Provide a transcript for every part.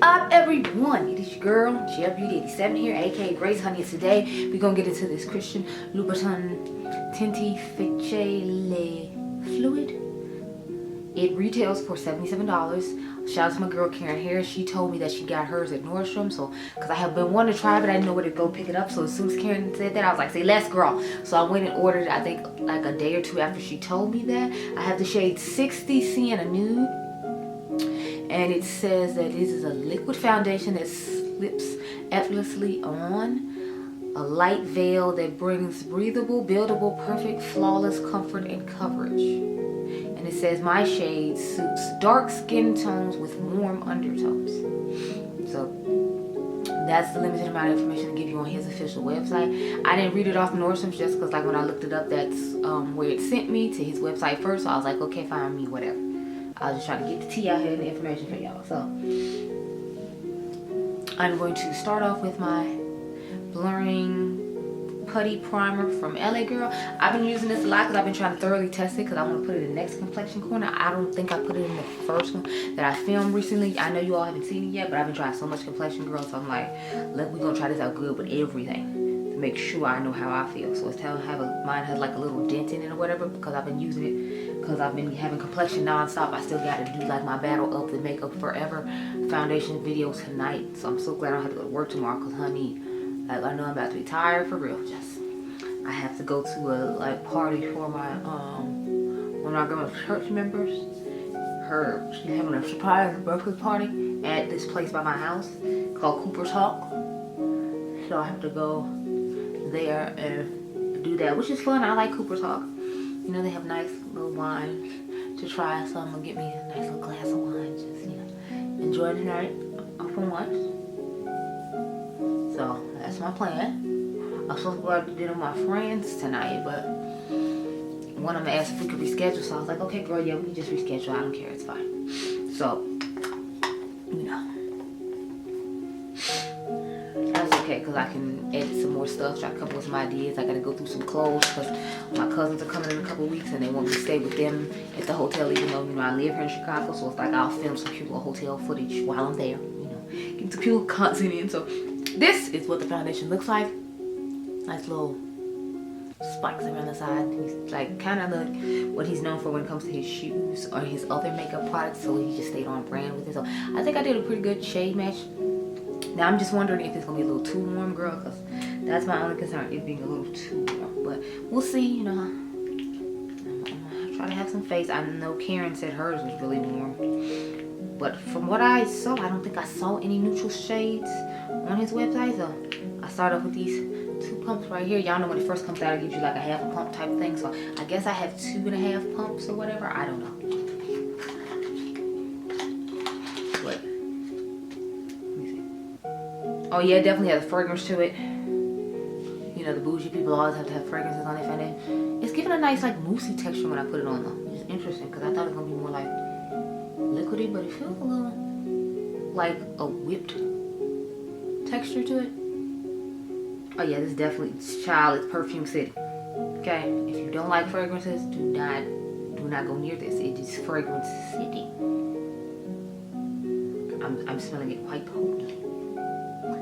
up, everyone? It is your girl, GELBEAUTY 87 here, aka Grace Honey. And today we're gonna get into this Christian Louboutin Teint Fetiche Le Fluide. It retails for $77. Shout out to my girl Karen Harris. She told me that she got hers at Nordstrom. So, because I have been wanting to try it, but I didn't know where to go pick it up. So as soon as Karen said that, I was like, say less, girl. So I went and ordered it, I think like a day or two after she told me that. I have the shade 60 Sienna Nude. And it says that this is a liquid foundation that slips effortlessly on. A light veil that brings breathable, buildable, perfect, flawless comfort and coverage. And it says my shade suits dark skin tones with warm undertones. So that's the limited amount of information to give you on his official website. I didn't read it off Nordstrom just because like when I looked it up, that's where it sent me to his website first. So I was like, okay, fine, me, whatever. I was just trying to get the tea out here and the information for y'all. So I'm going to start off with my blurring putty primer from LA Girl. I've been using this a lot because I've been trying to thoroughly test it because I want to put it in the next complexion corner. I don't think I put it in the first one that I filmed recently. I know you all haven't seen it yet, but I've been trying so much complexion, girl. So I'm like, we're going to try this out good with everything to make sure I know how I feel. So it's telling mine has like a little dent in it or whatever because I've been using it. Because I've been having complexion non-stop. I still got to do like my Battle of the Makeup Forever foundation video tonight. So I'm so glad I don't have to go to work tomorrow. Because honey, like I know I'm about to be tired for real. I have to go to a like party for my one of my grandma's church members. She's having a surprise birthday party at this place by my house called Cooper's Hawk. So I have to go there and do that, which is fun. I like Cooper's Hawk. You know, they have nice little wines to try, so I'm gonna get me a nice little glass of wine, just, you know, enjoy the night for once. So that's my plan. I'm supposed to go out to dinner with my friends tonight, but one of them asked if we could reschedule, so I was like, okay, girl, yeah, we can just reschedule. I don't care, it's fine. So, you know, that's okay, because I can edit some more stuff, try to come up with some ideas. I gotta go through some clothes because my cousins are coming in a couple of weeks and they want me to stay with them at the hotel, even though, you know, I live here in Chicago. So it's like I'll film some cute little hotel footage while I'm there, you know, get some cute content in. So this is what the foundation looks like. Nice little spikes around the side. He's like kind of like what he's known for when it comes to his shoes or his other makeup products. So he just stayed on brand with it. So I think I did a pretty good shade match. Now I'm just wondering if it's gonna be a little too warm, girl, because that's my only concern, it being a little too warm. But we'll see, you know. I'm gonna try to have some faith. I know Karen said hers was really warm, but from what I saw, I don't think I saw any neutral shades on his website. So I started off with these 2 pumps right here. Y'all know when it first comes out, it gives you like a half a pump type thing. So I guess I have 2.5 pumps or whatever. I don't know. Oh yeah, it definitely has a fragrance to it. You know, the bougie people always have to have fragrances on their foundation. It's giving a nice like moussey texture when I put it on though. Which is interesting because I thought it was gonna be more like liquidy, but it feels a little like a whipped texture to it. Oh yeah, this is definitely it's Perfume City. Okay, if you don't like fragrances, do not go near this. It is Fragrance City. I'm smelling it quite potent.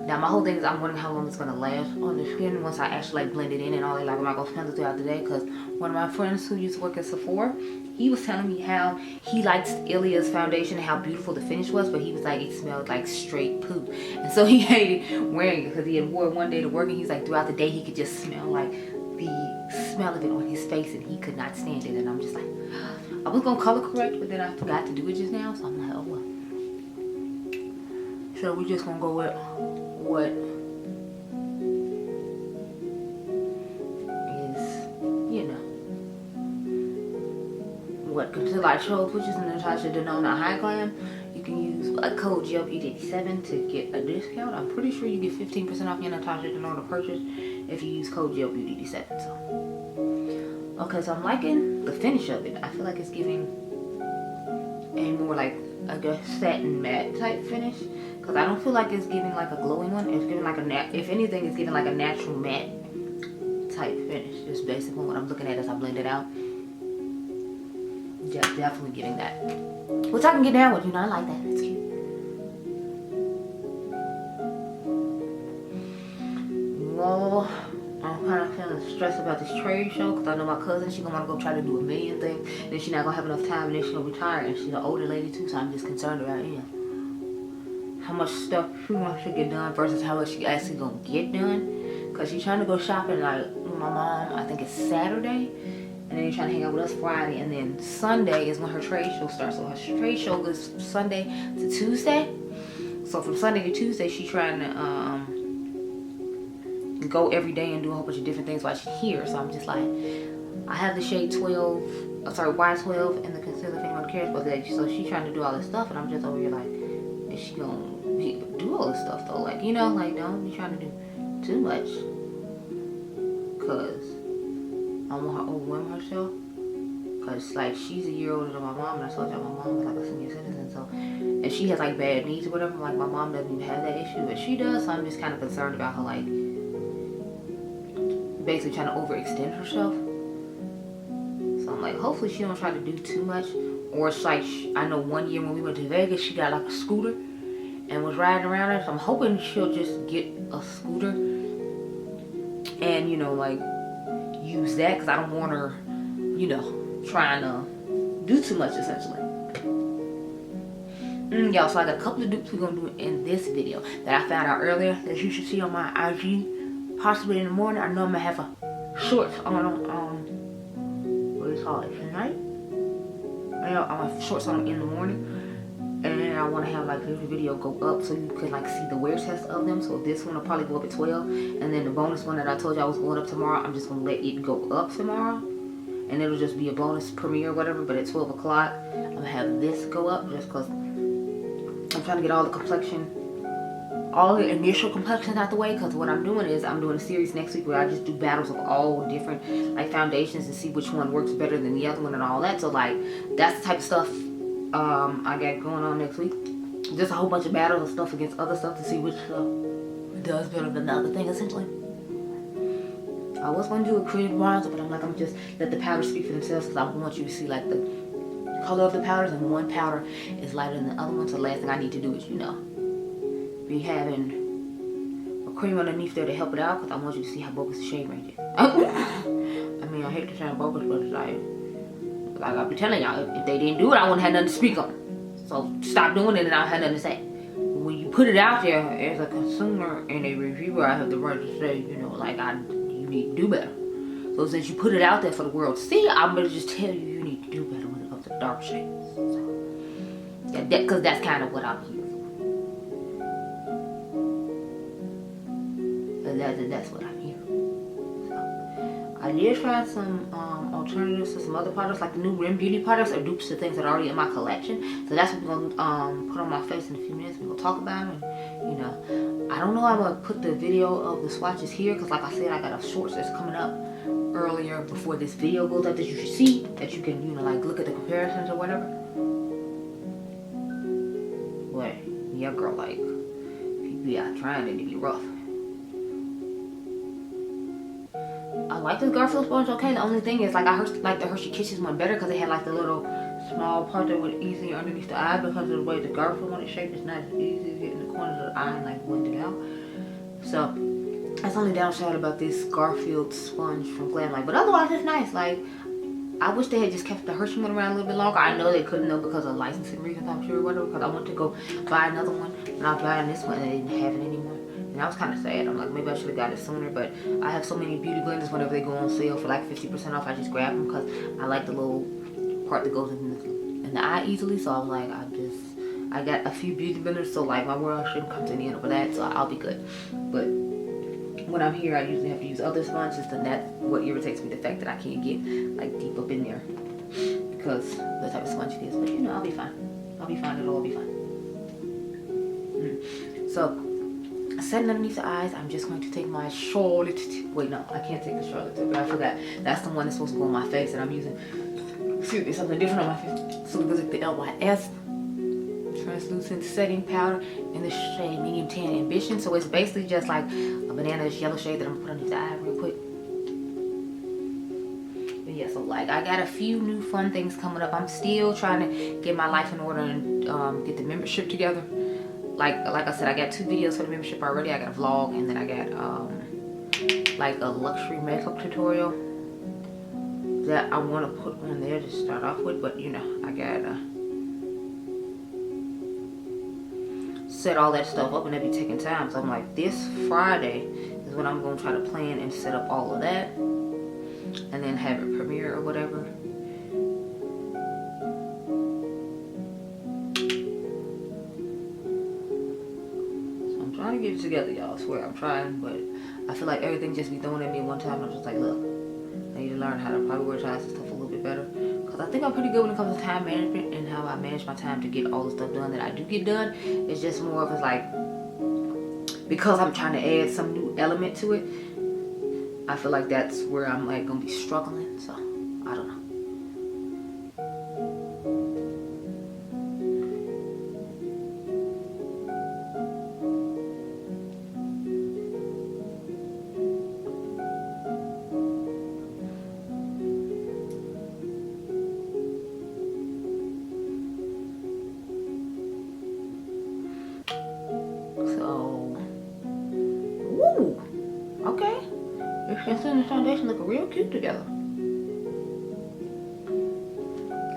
Now my whole thing is I'm wondering how long it's gonna last on the skin once I actually like blend it in and all that. Like I'm not gonna spend it throughout the day because one of my friends who used to work at Sephora, he was telling me how he liked Ilia's foundation and how beautiful the finish was, but he was like it smelled like straight poop, and so he hated wearing it because he had wore it one day to work and he's like throughout the day he could just smell like the smell of it on his face and he could not stand it. And I'm just like, I was gonna color correct, but then I forgot to do it just now, so I'm like, oh well. So we're just gonna go with what is, you know, what until I chose, which is Natasha Denona High Glam. You can use a code GELBEAUTY87 to get a discount. I'm pretty sure you get 15% off your Natasha Denona purchase if you use code GELBEAUTY87. So, okay, so I'm liking the finish of it. I feel like it's giving a more like, I guess, satin matte type finish. Because I don't feel like it's giving like a glowing one. It's giving like a if anything, it's giving like a natural matte type finish. Just based on what I'm looking at as I blend it out. Yeah, definitely giving that. Which I can get down with, you know, I like that. It's cute. kind of feeling stressed about this trade show because I know my cousin, she gonna want to go try to do a million things. Then she not gonna have enough time, and then she gonna retire, and she's an older lady too, so I'm just concerned about, you know, how much stuff she wants to get done versus how much she actually gonna get done. Because she's trying to go shopping like with my mom, I think it's Saturday, and then she's trying to hang out with us Friday, and then Sunday is when her trade show starts. So her trade show goes Sunday to Tuesday. So from Sunday to Tuesday, she's trying to go every day and do a whole bunch of different things while she's here. So I'm just like, I have the shade 12, Y12 and the concealer if anyone cares about that. So she's trying to do all this stuff, and I'm just over here like, is she gonna be able to do all this stuff though? Like, you know, like, don't be trying to do too much, cause I want her to overwhelm herself. Cause like, she's a year older than my mom, and I told y'all my mom was like a senior citizen, so, and she has like bad knees or whatever. Like, my mom doesn't even have that issue, but she does. So I'm just kind of concerned about her, like, basically trying to overextend herself. So I'm like, hopefully she don't try to do too much. Or it's like, I know one year when we went to Vegas, she got like a scooter and was riding around it. So I'm hoping she'll just get a scooter and, you know, like, use that, because I don't want her, you know, trying to do too much essentially. Y'all, so I got a couple of dupes we're gonna do in this video that I found out earlier that you should see on my IG possibly in the morning. I know I'm gonna have a shorts on what do you call it, tonight? Yeah, I have shorts on in the morning, and then I want to have like the video go up so you could like see the wear test of them. So this one will probably go up at 12, and then the bonus one that I told you I was going up tomorrow, I'm just gonna let it go up tomorrow, and it'll just be a bonus premiere or whatever. But at 12 o'clock I'm gonna have this go up just because I'm trying to get all the complexion, all the initial complexions out the way. Because what I'm doing is I'm doing a series next week where I just do battles of all different like foundations and see which one works better than the other one and all that. So like, that's the type of stuff I got going on next week. Just a whole bunch of battles and stuff against other stuff to see which stuff does better than the other thing essentially. I was going to do a creative bronzer, but I'm like, I'm just let the powders speak for themselves, because I want you to see like the color of the powders, and one powder is lighter than the other one. So the last thing I need to do is, you know, be having a cream underneath there to help it out, because I want you to see how bogus the shade range is. I mean, I hate to sound bogus, but it's like I'll be telling y'all, if they didn't do it, I wouldn't have nothing to speak on. So stop doing it and I don't have nothing to say. When you put it out there as a consumer and a reviewer, I have the right to say, you know, like, you need to do better. So since you put it out there for the world to see, I'm gonna just tell you need to do better when it comes to dark shades. So, yeah, because that's kind of what I'm here for. That's what I'm here for. So, I did try some alternatives to some other products, like the new Rim Beauty products are dupes to things that are already in my collection. So that's what we're gonna put on my face in a few minutes. We're gonna talk about them. And, you know, I don't know how I'm gonna put the video of the swatches here, because like I said, I got a shorts that's coming up earlier before this video goes up that you should see, that you can, you know, like look at the comparisons or whatever. But yeah, girl, like, people be out trying it to be rough. I like this Garfield sponge, okay. The only thing is, like, I like the Hershey Kisses one better because it had like the little small part that was easy underneath the eye, because of the way the Garfield one is shaped. It's not as easy to get in the corners of the eye and like blend it out. So that's the only downside about this Garfield sponge from Glamlight. But otherwise, it's nice. Like, I wish they had just kept the Hershey one around a little bit longer. I know they couldn't though because of licensing reasons, I'm sure, whatever. Because I went to go buy another one, and I was buying this one and they didn't have it anymore. And I was kind of sad. I'm like, maybe I should have got it sooner. But I have so many beauty blenders, whenever they go on sale for like 50% off, I just grab them because I like the little part that goes in the eye easily. So I was like, I got a few beauty blenders, so like my world shouldn't come to the end over that, so I'll be good. But when I'm here, I usually have to use other sponges, and that's what irritates me, the fact that I can't get like deep up in there because the type of sponge it is. But you know, I'll be fine. I'll be fine. It'll all be fine. So, setting underneath the eyes, I'm just going to take my Charlotte. Wait, no, I can't take the Charlotte tip, but I forgot. That's the one that's supposed to go on my face, and I'm using, excuse me, something different on my face. So it's like the LYS translucent setting powder in the shade Medium Tan Ambition. So it's basically just like a banana-ish yellow shade that I'm gonna put underneath the eye real quick. But yeah, so like, I got a few new fun things coming up. I'm still trying to get my life in order and get the membership together. Like I said, I got 2 videos for the membership already. I got a vlog, and then I got like a luxury makeup tutorial that I want to put on there to start off with, but you know, I gotta set all that stuff up and that'd be taking time. So I'm like, this Friday is when I'm gonna try to plan and set up all of that and then have it premiere or whatever. So I'm trying to get it together, y'all. I swear I'm trying, but I feel like everything just be thrown at me one time and I'm just like, look, I need to learn how to prioritize this stuff a little bit better. Because I think I'm pretty good when it comes to time management and how I manage my time to get all the stuff done that I do get done. It's just more of it's like, because I'm trying to add some new element to it, I feel like that's where I'm like gonna be struggling. So I don't know. And the foundation look real cute together.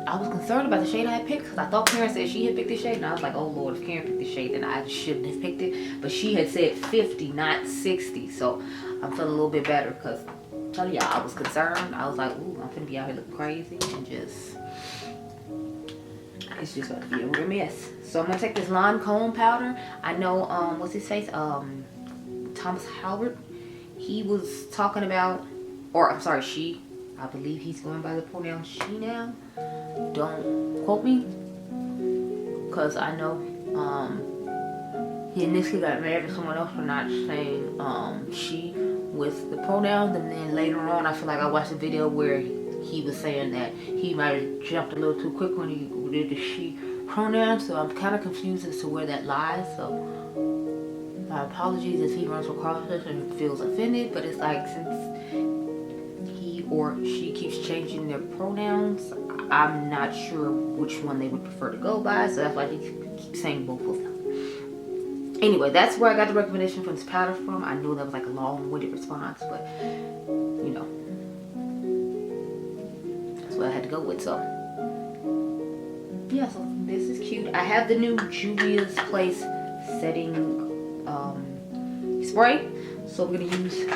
I was concerned about the shade I had picked because I thought Karen said she had picked this shade, and I was like, oh Lord, if Karen picked this shade, then I shouldn't have picked it. But she had said 50, not 60, so I'm feeling a little bit better because tell y'all, I was concerned. I was like, ooh, I'm finna be out here looking crazy and just, it's just about to be a real mess. So I'm gonna take this Lancome powder. I know, what's his face? Thomas Halbert. He was talking about, or I'm sorry, she. I believe he's going by the pronoun she now. Don't quote me, because I know he initially got married to someone else for not saying she with the pronouns, and then later on I feel like I watched a video where he was saying that he might have jumped a little too quick when he did the she pronoun, so I'm kind of confused as to where that lies. So my apologies if he runs across this and feels offended, but it's like, since he or she keeps changing their pronouns, I'm not sure which one they would prefer to go by, so that's why he keeps saying both of them. Anyway, that's where I got the recommendation for this powder from. I knew that was like a long-winded response, but you know, that's what I had to go with. So yeah, so this is cute. I have the new Juvia's Place setting spray, so we're gonna use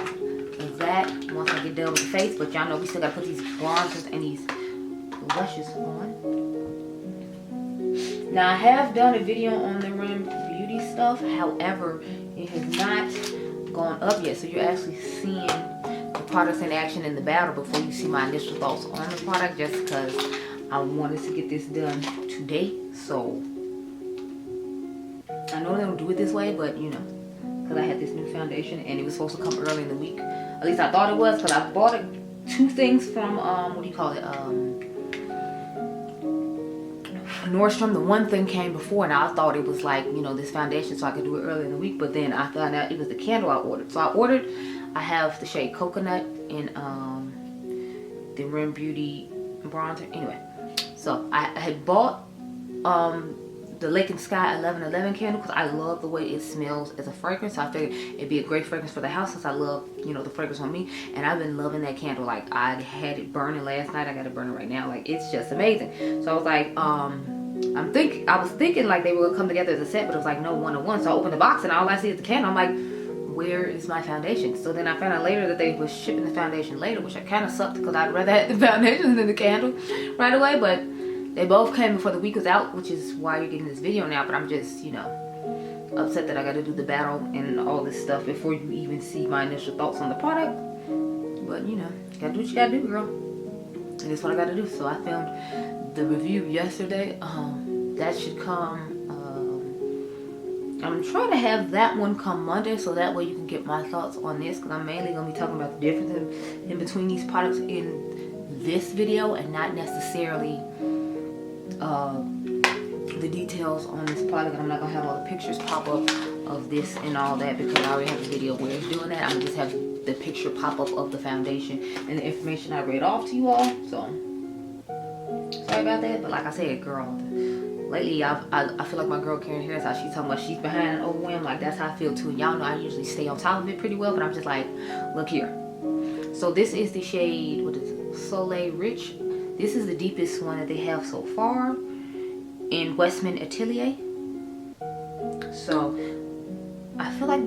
that once I get done with the face. But y'all know we still gotta put these bronzers and these blushes on. Now I have done a video on the Rim Beauty stuff, however it has not gone up yet, so you're actually seeing the products in action in the battle before you see my initial thoughts on the product, just because I wanted to get this done today. So I know they don't do it this way, but you know, because I had this new foundation and it was supposed to come early in the week. At least I thought it was, because I bought it, two things from what do you call it, Nordstrom. The one thing came before, and I thought it was like, you know, this foundation so I could do it early in the week, but then I found out it was the candle I ordered. So I have the shade Coconut in the Rim Beauty bronzer. Anyway, so I had bought the Lake and Sky 1111 candle because I love the way it smells as a fragrance. So I figured it'd be a great fragrance for the house since I love, you know, the fragrance on me. And I've been loving that candle. Like, I had it burning last night. I got it burning right now. Like, it's just amazing. So I was like, I was thinking like they were gonna come together as a set, but it was like no, one-on-one. So I opened the box and all I see is the candle. I'm like, where is my foundation? So then I found out later that they were shipping the foundation later, which I kind of sucked because I'd rather have the foundation than the candle right away. But they both came before the week was out, which is why you're getting this video now. But I'm just, you know, upset that I got to do the battle and all this stuff before you even see my initial thoughts on the product. But, you know, you got to do what you got to do, girl. And that's what I got to do. So I filmed the review yesterday. That should come. I'm trying to have that one come Monday, so that way you can get my thoughts on this, because I'm mainly going to be talking about the difference in between these products in this video and not necessarily the details on this product. I'm not gonna have all the pictures pop up of this and all that because I already have a video where it's doing that. I'm gonna just have the picture pop up of the foundation and the information I read off to you all. So sorry about that, but like I said, girl, lately I feel like my girl Karen Harris, how she's talking about she's behind and overwhelmed. Like, that's how I feel too. And y'all know I usually stay on top of it pretty well, but I'm just like, look here. So this is the shade, what is it, Soleil Rich. This is the deepest one that they have so far in Westman Atelier. So I feel like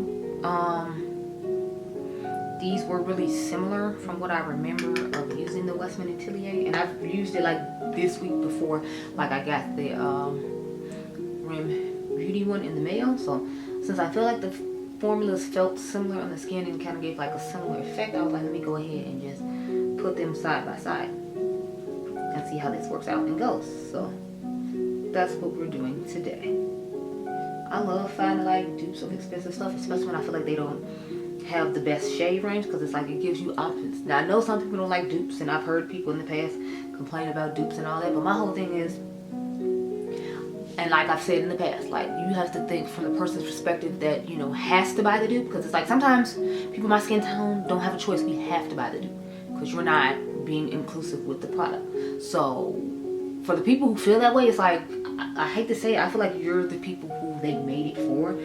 these were really similar from what I remember of using the Westman Atelier, and I've used it like this week before, like I got the Rim Beauty one in the mail. So since I feel like the formulas felt similar on the skin and kind of gave like a similar effect, I was like, let me go ahead and just put them side by side and see how this works out and goes. So that's what we're doing today. I love finding like dupes of expensive stuff, especially when I feel like they don't have the best shade range, because it's like it gives you options. Now I know some people don't like dupes, and I've heard people in the past complain about dupes and all that, but my whole thing is, and like I've said in the past, like you have to think from the person's perspective that, you know, has to buy the dupe, because it's like sometimes people my skin tone don't have a choice. We have to buy the dupe because you're not being inclusive with the product. So for the people who feel that way, it's like, I hate to say it, I feel like you're the people who they made it for,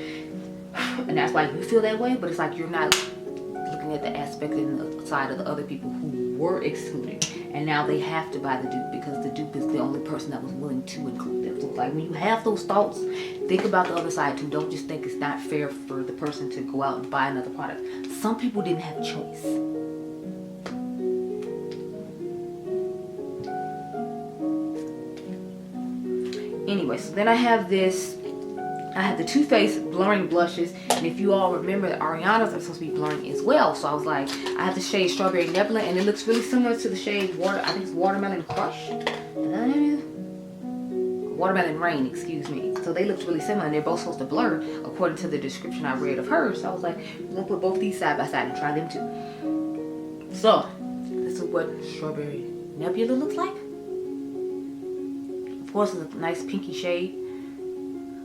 and that's why you feel that way. But it's like you're not looking at the aspect and the side of the other people who were excluded, and now they have to buy the dupe because the dupe is the only person that was willing to include them. So it's like, when you have those thoughts, think about the other side too. Don't just think it's not fair for the person to go out and buy another product. Some people didn't have a choice. Anyway, so then I have this, I have the Too Faced blurring blushes, and if you all remember, the Ariana's are supposed to be blurring as well. So I was like, I have the shade Strawberry Nebula, and it looks really similar to the shade Water, I think it's Watermelon Crush. Watermelon Rain, excuse me. So they look really similar, and they're both supposed to blur according to the description I read of hers. So I was like, we're gonna put both these side by side and try them too. So this is what Strawberry Nebula looks like. Of course, it's a nice pinky shade,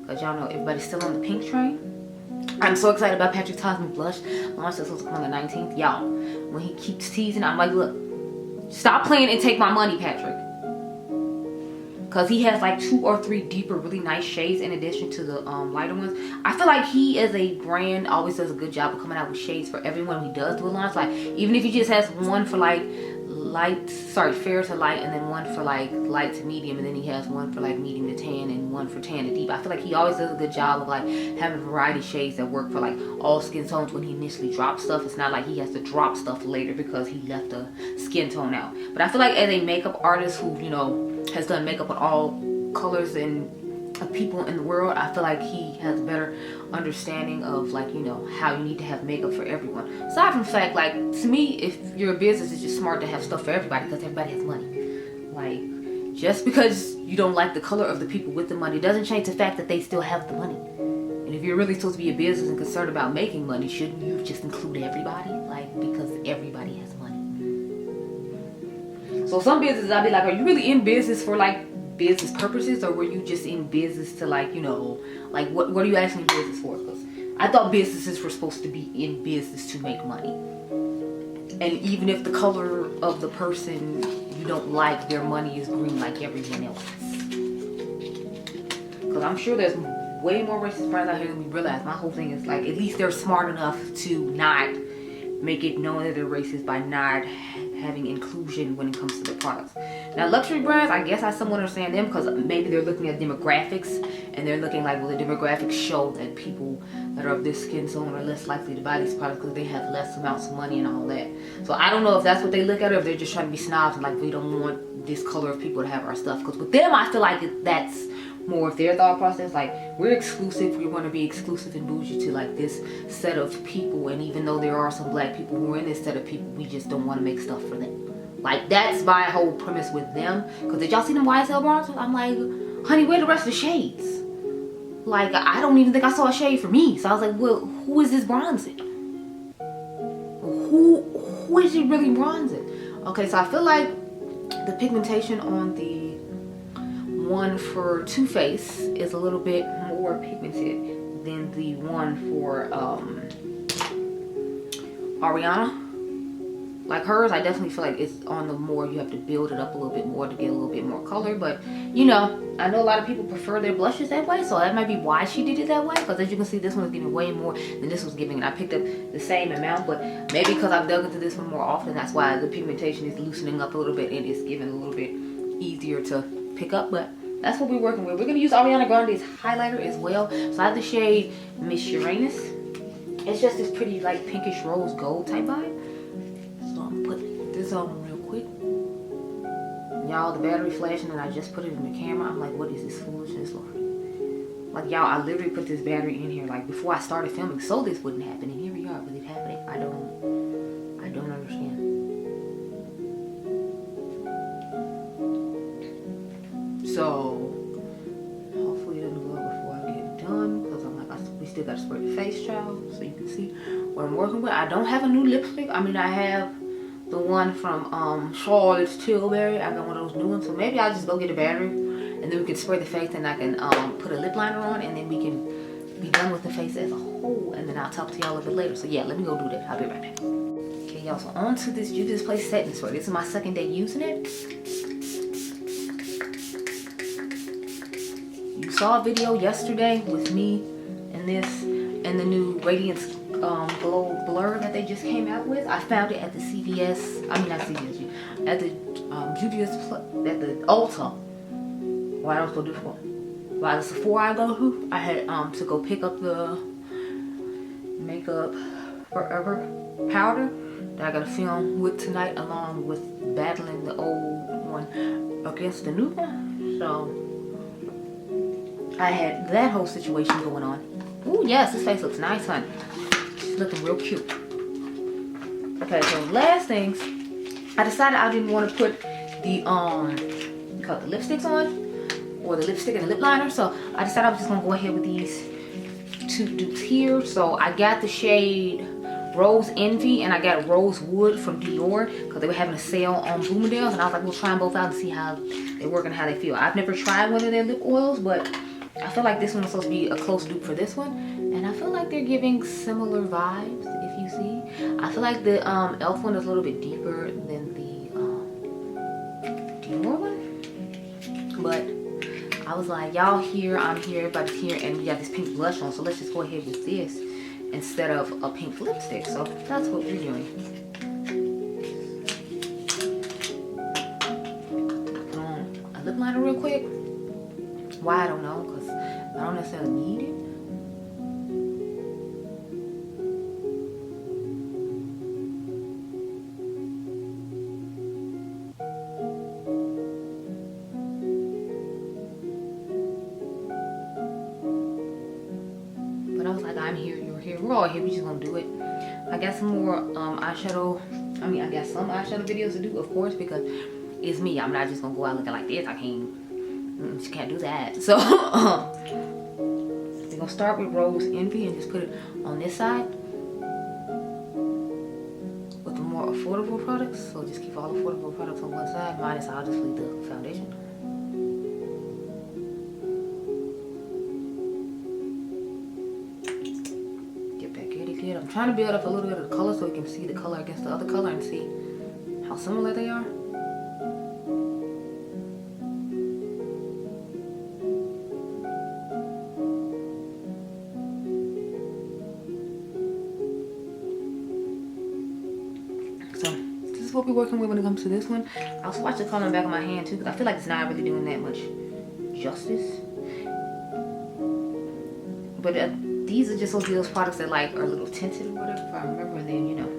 because y'all know everybody's still on the pink train. I'm so excited about Patrick Ta's new blush. Launch is supposed to come on the 19th. Y'all, when he keeps teasing, I'm like, look, stop playing and take my money, Patrick. Because he has like 2 or 3 deeper, really nice shades in addition to the lighter ones. I feel like he, as a brand, always does a good job of coming out with shades for everyone he does do a launch. Like, even if he just has one for like fair to light, and then one for like light to medium, and then he has one for like medium to tan and one for tan to deep. I feel like he always does a good job of like having a variety of shades that work for like all skin tones when he initially drops stuff. It's not like he has to drop stuff later because he left a skin tone out. But I feel like as a makeup artist who, you know, has done makeup on all colors and of people in the world, I feel like he has a better understanding of, like, you know, how you need to have makeup for everyone. Aside from the fact, like, to me, if you're a business, it's just smart to have stuff for everybody because everybody has money. Like, just because you don't like the color of the people with the money doesn't change the fact that they still have the money. And if you're really supposed to be a business and concerned about making money, shouldn't you just include everybody? Like, because everybody has money. So some businesses, I'd be like, are you really in business for like business purposes, or were you just in business to, like, you know, like what are you actually in business for? Because I thought businesses were supposed to be in business to make money. And even if the color of the person you don't like, their money is green like everyone else. Because I'm sure there's way more racist brands out here than we realize. My whole thing is, like, at least they're smart enough to not make it known that they're racist by not having inclusion when it comes to the products. Now, luxury brands, I guess I somewhat understand them, because maybe they're looking at demographics and they're looking like, well, the demographics show that people that are of this skin tone are less likely to buy these products because they have less amounts of money and all that. So I don't know if that's what they look at, or if they're just trying to be snobs and like, we don't want this color of people to have our stuff. Because with them, I feel like that's more of their thought process. Like, we're exclusive, we want to be exclusive and bougie to like this set of people, and even though there are some black people who are in this set of people, we just don't want to make stuff for them. Like, that's my whole premise with them. Because did y'all see them YSL bronzers? I'm like, honey, where the rest of the shades? Like, I don't even think I saw a shade for me. So I was like, well, who is this bronzing? Who is it really bronzing? Okay, so I feel like the pigmentation on the one for Too Faced is a little bit more pigmented than the one for Ariana. Like hers, I definitely feel like it's on the more, you have to build it up a little bit more to get a little bit more color. But you know, I know a lot of people prefer their blushes that way, so that might be why she did it that way. Because as you can see, this one is giving way more than this was giving, and I picked up the same amount. But maybe because I've dug into this one more often, that's why the pigmentation is loosening up a little bit and it's giving a little bit easier to pick up. But that's what we're working with. We're going to use Ariana Grande's highlighter as well. So I have the shade Miss Uranus. It's just this pretty like pinkish rose gold type vibe. So I'm gonna put this on real quick. Y'all, the battery flashing and I just put it in the camera. I'm like, what is this foolishness, Lord? Like, y'all, I literally put this battery in here like before I started filming, so this wouldn't happen, and here we are with it happening. I don't understand. So hopefully it'll go before I get done, because I'm like, we still gotta spray the face, child, so you can see what I'm working with. I don't have a new lipstick. I mean, I have the one from Charlotte's Tilbury. I got one of those new ones, so maybe I'll just go get a battery and then we can spray the face, and I can put a lip liner on, and then we can be done with the face as a whole, and then I'll talk to y'all a bit later. So yeah, let me go do that. I'll be right back. Okay, y'all, so on to this Juvia's Place setting spray. This is my second day using it. You saw a video yesterday with me and this and the new Radiance Glow Blur that they just came out with. I found it at the CVS, I mean not CVS, at the Juvia's, at the Ulta. Why else go do for? By the Sephora I go to, I had to go pick up the Makeup Forever powder that I gotta film with tonight, along with battling the old one against the new one. So I had that whole situation going on. Ooh, yes, this face looks nice, honey. She's looking real cute. Okay, so last things, I decided I didn't want to put the lipsticks on, or the lipstick and the lip liner. So I decided I was just gonna go ahead with these two dupes here. So I got the shade Rose Envy and I got Rosewood from Dior, because they were having a sale on Bloomingdale's, and I was like, we'll try them both out and see how they work and how they feel. I've never tried one of their lip oils, but I feel like this one is supposed to be a close dupe for this one, and I feel like they're giving similar vibes. If you see, I feel like the e.l.f. one is a little bit deeper than the Dior one, but I was like, y'all here, I'm here, everybody's here, and we got this pink blush on, so let's just go ahead with this instead of a pink lipstick. So that's what we're doing. Put on a lip liner real quick. Why, I don't know, because I don't necessarily need it. But I was like, I'm here, you're here, we're all here, we just gonna do it. I got some more eyeshadow, I got some eyeshadow videos to do, of course, because it's me. I'm not just gonna go out looking like this. I can't do that. So we're gonna start with Rose Envy and just put it on this side with the more affordable products. So just keep all affordable products on one side, minus I'll just leave the foundation. Get back at it good. I'm trying to build up a little bit of the color so you can see the color against the other color and see how similar they are. What we're working with when it comes to this one. I'll swatch the color on the back of my hand too, because I feel like it's not really doing that much justice. But these are just those products that like are a little tinted or whatever, if I remember. And then, you know,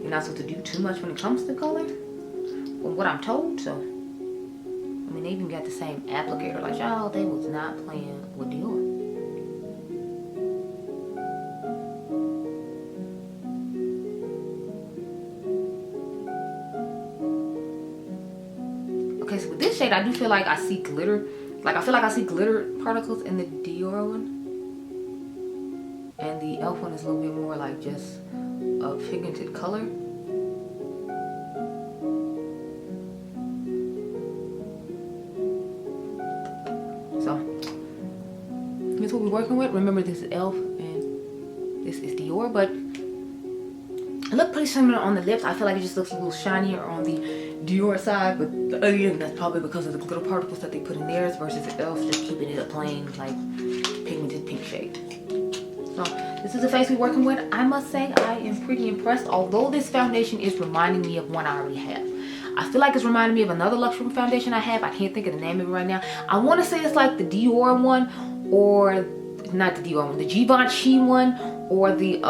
you're not supposed to do too much when it comes to color, from what I'm told. So I mean, they even got the same applicator. Like, y'all, they was not playing with Dior. So with this shade, I do feel like I see glitter. Like, I feel like I see glitter particles in the Dior one. And the e.l.f. one is a little bit more like just a pigmented color. So, this is what we're working with. Remember, this is e.l.f. and this is Dior, but look pretty similar on the lips. I feel like it just looks a little shinier on the Dior side, but again, that's probably because of the glitter particles that they put in theirs versus the e.l.f. just keeping it a plain, like, pigmented pink shade. So this is the face we're working with. I must say I am pretty impressed, although this foundation is reminding me of one I already have. I feel like it's reminding me of another luxury foundation I have. I can't think of the name of it right now. I want to say it's like the Dior one, or not the Dior one, the Givenchy one, or the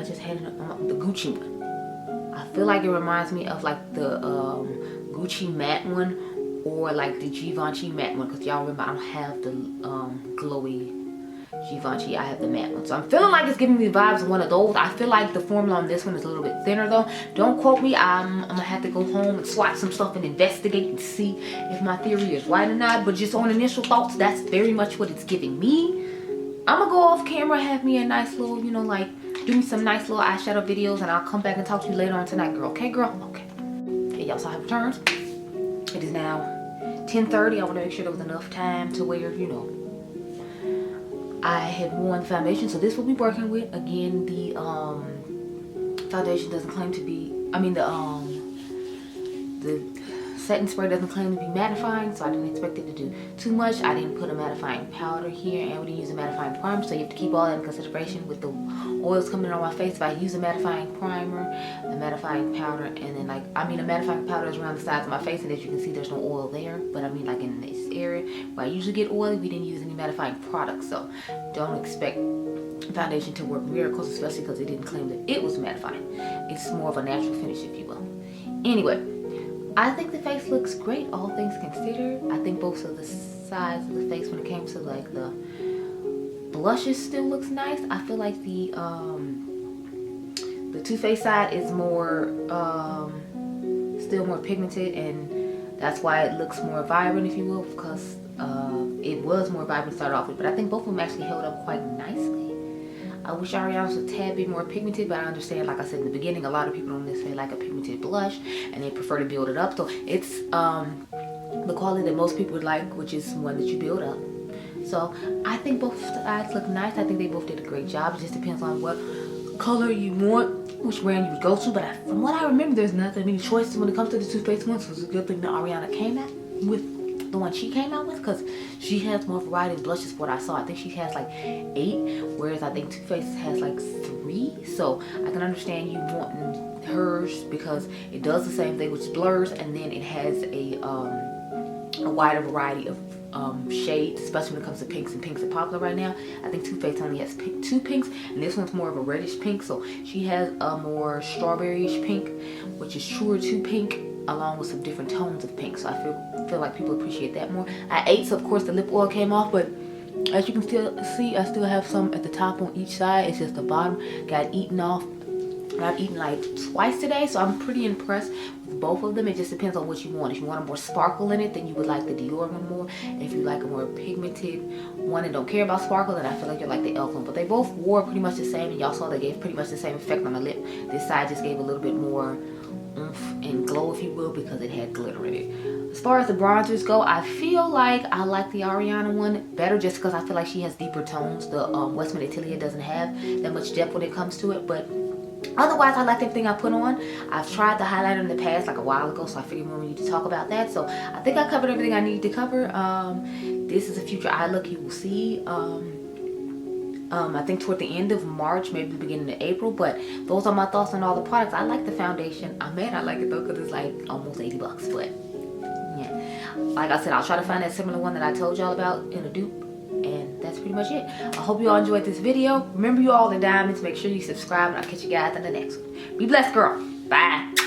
I just had the Gucci one. I feel like it reminds me of like the Gucci matte one, or like the Givenchy matte one, because y'all remember I don't have the glowy Givenchy, I have the matte one. So I'm feeling like it's giving me the vibes of one of those. I feel like the formula on this one is a little bit thinner though. Don't quote me. I'm gonna have to go home and swatch some stuff and investigate and see if my theory is right or not. But just on initial thoughts, that's very much what it's giving me. I'm gonna go off camera, have me a nice little, you know, like do me some nice little eyeshadow videos, and I'll come back and talk to you later on tonight, girl. Okay, girl? Okay. Okay, y'all saw I have returns. It is now 10:30. I want to make sure there was enough time to where, you know, I had worn the foundation. So this will be working with. Again, the foundation doesn't claim to be, I mean the setting spray doesn't claim to be mattifying, so I didn't expect it to do too much. I didn't put a mattifying powder here, and we didn't use a mattifying primer, so you have to keep all that in consideration with the oils coming on my face. If I use a mattifying primer, a mattifying powder, and then like, I mean a mattifying powder is around the sides of my face, and as you can see there's no oil there, but I mean like in this area where I usually get oily, we didn't use any mattifying products, so don't expect foundation to work miracles, especially because it didn't claim that it was mattifying. It's more of a natural finish, if you will. Anyway, I think the face looks great, all things considered. I think both of the sides of the face, when it came to like the blushes, still looks nice. I feel like the Too Faced side is more still more pigmented, and that's why it looks more vibrant, if you will, because it was more vibrant to start off with. But I think both of them actually held up quite nicely. I wish Ariana's was a tad bit more pigmented, but I understand, like I said in the beginning, a lot of people don't necessarily like a pigmented blush, and they prefer to build it up. So it's the quality that most people would like, which is one that you build up. So I think both sides look nice. I think they both did a great job. It just depends on what color you want, which brand you would go to. But from what I remember, there's not that many choices when it comes to the Too Faced ones. So it's a good thing that Ariana came out with the one she came out with, because she has more variety of blushes. What I saw, I think she has like 8, whereas I think Too Faced has like 3. So I can understand you wanting hers because it does the same thing, which blurs, and then it has a wider variety of shades, especially when it comes to pinks, and pinks are popular right now. I think Too Faced only has 2 pinks, and this one's more of a reddish pink. So she has a more strawberry-ish pink, which is truer to pink, along with some different tones of pink. So I feel like people appreciate that more. I ate, so of course the lip oil came off, but as you can still see, I still have some at the top on each side. It's just the bottom got eaten off. I've eaten like twice today, so I'm pretty impressed with both of them. It just depends on what you want. If you want a more sparkle in it, then you would like the Dior one more. If you like a more pigmented one and don't care about sparkle, then I feel like you'll like the e.l.f. one. But they both wore pretty much the same, and y'all saw they gave pretty much the same effect on the lip. This side just gave a little bit more oomph and glow, if you will, because it had glitter in it. As far as the bronzers go, I feel like I like the Ariana one better, just because I feel like she has deeper tones. The Westman Atelier doesn't have that much depth when it comes to it, but otherwise I like everything I put on. I've tried the highlighter in the past, like a while ago, so I figured we need to talk about that. So I think I covered everything I needed to cover. This is a future eye look you will see. I think toward the end of March, maybe the beginning of April. But those are my thoughts on all the products. I like the foundation. I may not like it though, because it's like almost 80 bucks. But yeah, like I said, I'll try to find that similar one that I told y'all about in a dupe. And that's pretty much it. I hope you all enjoyed this video. Remember, you all the diamonds. Make sure you subscribe, and I'll catch you guys in the next one. Be blessed, girl. Bye.